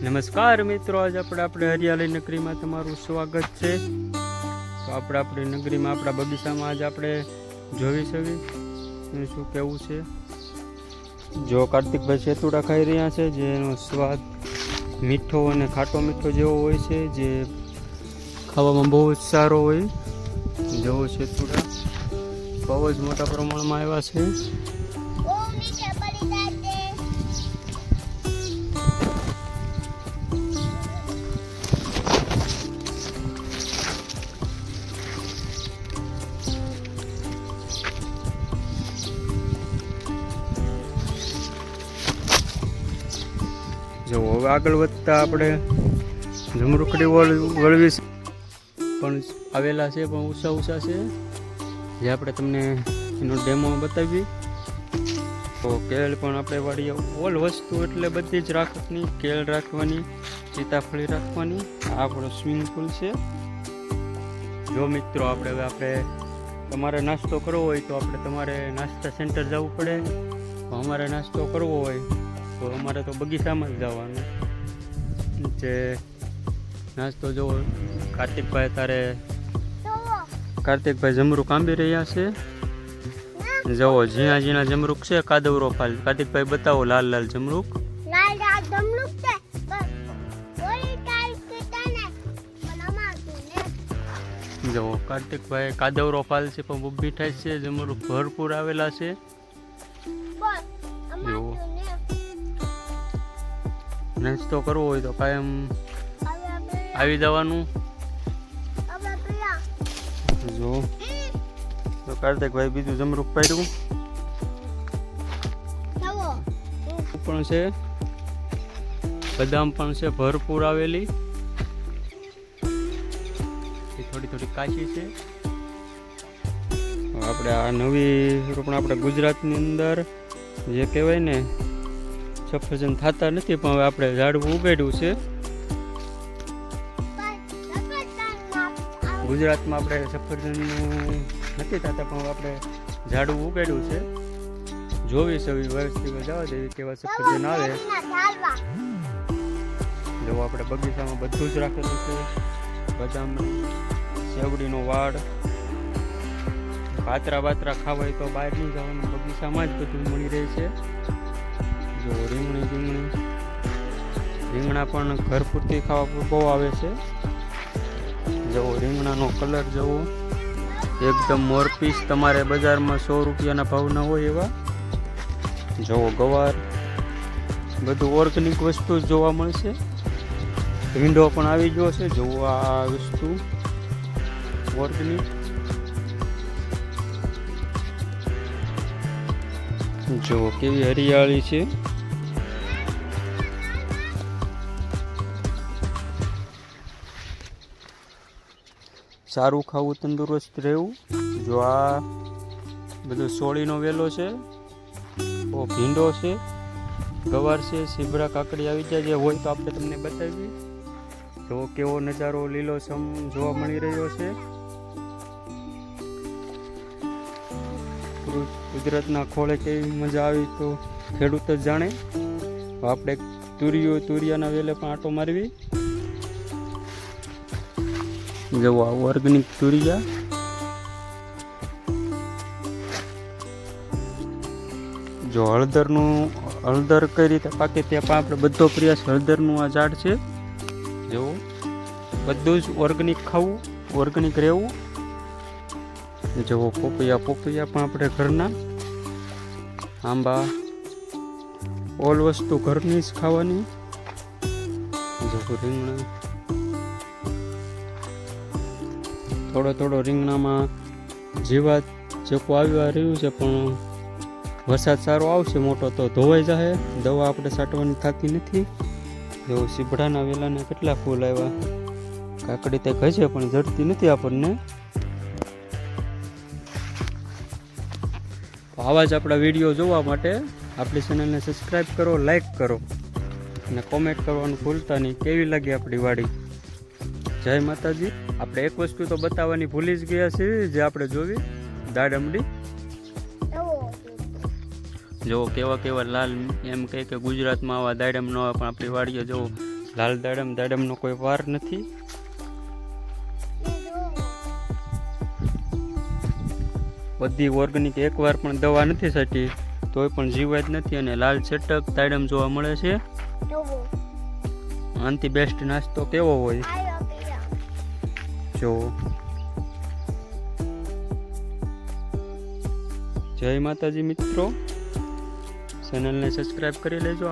નમસ્કાર મિત્રો, આજ આપણે હરિયાળી નગરીમાં તમારું સ્વાગત છે। તો આપણી નગરીમાં આપણા બગીચામાં આજ આપણે જોવી શું કેવું છે। જો કાર્તિકભાઈ સેતુડા ખાઈ રહ્યા છે, જેનો સ્વાદ મીઠો અને ખાટો મીઠો જેવો હોય છે, જે ખાવામાં બહુ જ સારો હોય। જેવો સેતુડા બહુ જ મોટા પ્રમાણમાં આવ્યા છે। જો હવે આગળ વધતા આપણે ઝમરૂખડી વળવી પણ આવેલા છે, પણ ઊંચા છે, જે આપણે તમને એનો ડેમો બતાવી। તો કેળ પણ આપણે વાડીએ ઓલ વસ્તુ એટલે બધી જ રાખવાની, કેળ રાખવાની, સીતાફળી રાખવાની। આ આપણો સ્વિમિંગ પુલ છે। જો મિત્રો આપણે તમારે નાસ્તો કરવો હોય તો તમારે નાસ્તા સેન્ટર જવું પડે। તો અમારે નાસ્તો કરવો હોય તો અમારે તો બગીચામાં જ જવાનું જે નાસ્તો। જો કાર્તિકભાઈ જમરૂક આંબી રહ્યા છે। જુઓ ઝીણા જમરૂક છે, કાદવરો ફાલ। કાર્તિકભાઈ બતાવો લાલ જમરૂક। જો કાર્તિકભાઈ કાદવરો ફાલ છે, પણ ઊભી થાય છે। જમરૂક ભરપૂર આવેલા છે। જો નાસ્તો કરવો હોય તો કાયમ આવી જવાનું। જો તો કાર્તિકભાઈ બીજું જમરૂક પાડ્યું પણ છે, બદામ પણ છે ભરપૂર આવેલી। થોડી કાચી છે। આપણે આ નવી રોપણ આપણે ગુજરાતની અંદર જે કહેવાય ને સફરજન થતા નથી, પણ હવે આપણે ઝાડવું ઉગાડ્યું છે। ગુજરાતમાં આપણે સફરજન નથી થતા, પણ આપણે ઝાડવું ઉગાડ્યું છે। જોવી સવી વ્યવસ્થિત જવા દેવી કેવા સફરજન આવે। જો આપણે બગીચામાં બધું જ રાખેલું છે, બદામ, શેવડીનો વાડ, પાતરા ખાવા હોય તો બહાર નહીં જવાનું, બગીચામાં જ બધું મળી રહે છે। જો રીંગણા પણ ઘર પૂરતી ખાવા બહુ આવે છે। જુઓ રીંગણાનો કલર જુઓ, એકદમ મોરપીસ, તમારે બજારમાં 100 રૂપિયાના ભાવના હોય એવા। જુઓ ગવાર, બધું ઓર્ગેનિક વસ્તુ જ જોવા મળશે। ભીંડો પણ આવી ગયો છે। જુઓ આ વસ્તુ ઓર્ગેનિક। જુઓ કેવી હરિયાળી છે। સારું ખાવું, તંદુરસ્ત રહેવું। જો આ બધું સોળીનો વેલો છે, ભીંડો છે, ગવાર છે, સીબડા, કાકડી આવી જાય જે હોય તો આપણે તમને બતાવીએ। જો કેવો નજારો લીલોછમ જોવા મળી રહ્યો છે। કુદરતના ખોળે કેવી મજા આવી તો ખેડૂત જ જાણે। આપણે તુરિયાના વેલે પણ આંટો મારવી। જુઓ આ ઓર્ગેનિક તુરિયા। જો હળદર કઈ રીતે પાકે ત્યાં પણ આપણે બધો પ્રયાસ। હળદરનું આ ઝાડ છે। જુઓ બધું જ ઓર્ગેનિક ખાવું, ઓર્ગેનિક રહેવું। જુઓ પોપૈયા પણ આપણે ઘરના, આંબા, ઓલ વસ્તુ ઘરની જ ખાવાની। જુઓ રીંગણા, થોડો રીંગણામાં જીવાત જેકો આવ્યા રહ્યું છે, પણ વરસાદ સારો આવશે મોટો તો ધોવાઈ જશે। દવા આપણે છાંટવાની થતી નથી। જો સીભડાના વેલાને કેટલા ફૂલ આવ્યા। કાકડી તે ઘસે પણ જડતી નથી આપણને। આવા જ આપણા વિડીયો જોવા માટે આપણી ચેનલને સબસ્ક્રાઈબ કરો, લાઈક કરો અને કોમેન્ટ કરવાનું ભૂલતા નહીં। કેવી લાગી આપણી વાડી? જય માતાજી। આપણે એક વસ્તુ તો બતાવવાની ભૂલી જ ગયા છીએ, જે આપણે જોવી દાડમડી। જો કેવા લાલ, એમ કહે કે ગુજરાતમાં આવા દાડમ ન હોય, પણ આપણી વાડીએ જો લાલ દાડમનો કોઈ વાર નથી. બધી ઓર્ગેનિક એકવાર પણ દવા નથી છાંટી તોય પણ જીવાય જ નથી. અને લાલ ચટક દાડમ જોવા મળે છે. આનાથી બેસ્ટ નાસ્તો કેવો હોય જો. જય માતાજી મિત્રો, ચેનલને સબસ્ક્રાઈબ કરી લેજો.